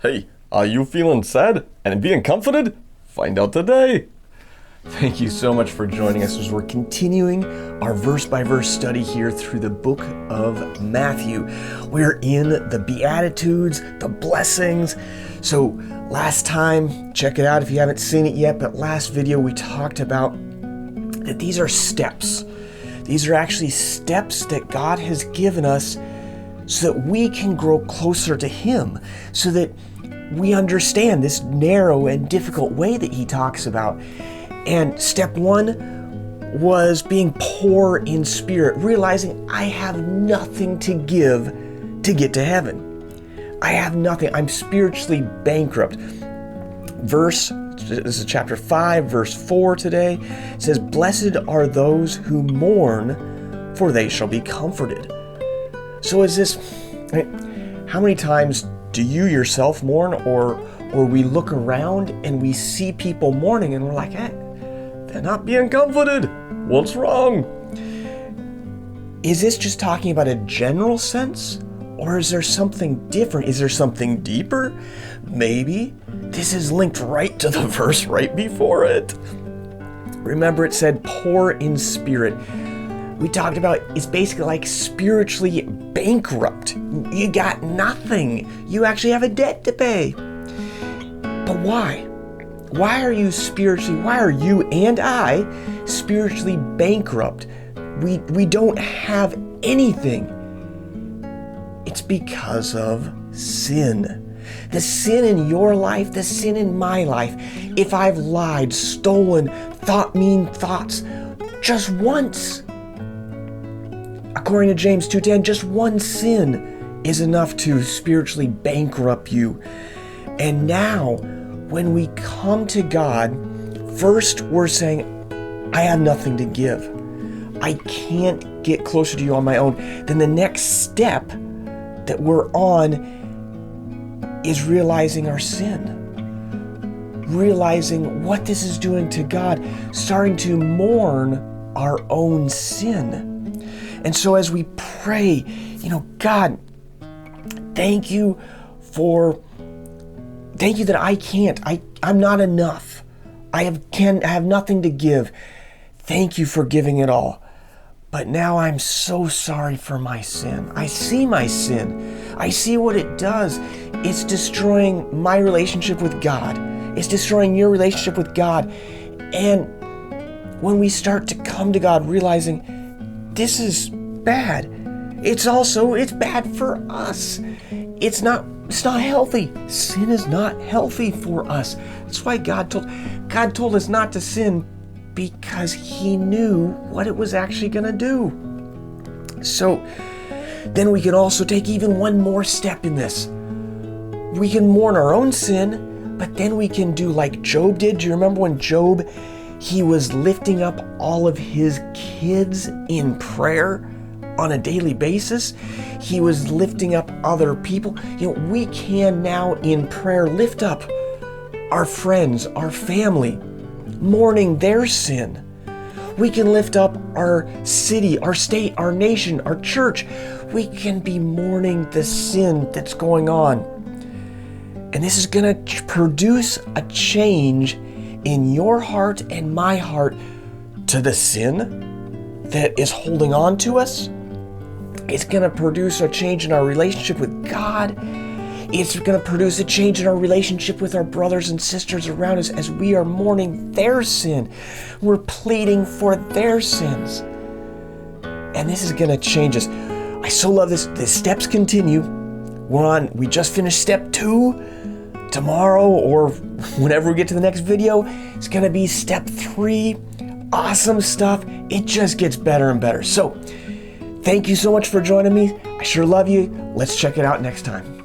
Hey, are you feeling sad and being comforted? Find out today. Thank you so much for joining us as we're continuing our verse-by-verse study here through the book of Matthew. We're in the Beatitudes, the blessings. So last time, check it out if you haven't seen it yet, but last video we talked about that these are steps. These are actually steps that God has given us so that we can grow closer to Him, so that we understand this narrow and difficult way that He talks about. And step one was being poor in spirit, realizing I have nothing to give to get to heaven. I have nothing. I'm spiritually bankrupt. This is chapter 5, verse 4 today. It says, "Blessed are those who mourn, for they shall be comforted." So how many times do you yourself mourn, or we look around and we see people mourning and we're like, hey, they're not being comforted. What's wrong? Is this just talking about a general sense? Or is there something different? Is there something deeper? Maybe this is linked right to the verse right before it. Remember, it said poor in spirit. We talked about it's basically like spiritually bankrupt. You got nothing. You actually have a debt to pay. But why? Why are you and I spiritually bankrupt? We don't have anything. It's because of sin. The sin in your life, the sin in my life. If I've lied, stolen, thought mean thoughts just once, according to James 2:10, just one sin is enough to spiritually bankrupt you. And now, when we come to God, first we're saying, I have nothing to give. I can't get closer to you on my own. Then the next step that we're on is realizing our sin. Realizing what this is doing to God, starting to mourn our own sin. And so as we pray, God, thank you that I'm not enough. I have nothing to give. Thank you for giving it all. But now I'm so sorry for my sin. I see my sin. I see what it does. It's destroying my relationship with God. It's destroying your relationship with God. And when we start to come to God realizing this is bad, it's bad for us. It's not healthy. Sin is not healthy for us. That's why God told us not to sin, because He knew what it was actually going to do. So then we can also take even one more step in this. We can mourn our own sin, but then we can do like Job did. Do you remember when Job, he was lifting up all of his kids in prayer on a daily basis? He was lifting up other people. We can now in prayer lift up our friends, our family, mourning their sin. We can lift up our city, our state, our nation, our church. We can be mourning the sin that's going on. And this is going to produce a change in your heart and my heart to the sin that is holding on to us. It's going to produce a change in our relationship with God. It's going to produce a change in our relationship with our brothers and sisters around us as we are mourning their sin. We're pleading for their sins. And this is going to change us. I so love this. The steps continue. We just finished step 2. Tomorrow, or whenever we get to the next video, it's going to be step 3. Awesome stuff. It just gets better and better. So, thank you so much for joining me. I sure love you. Let's check it out next time.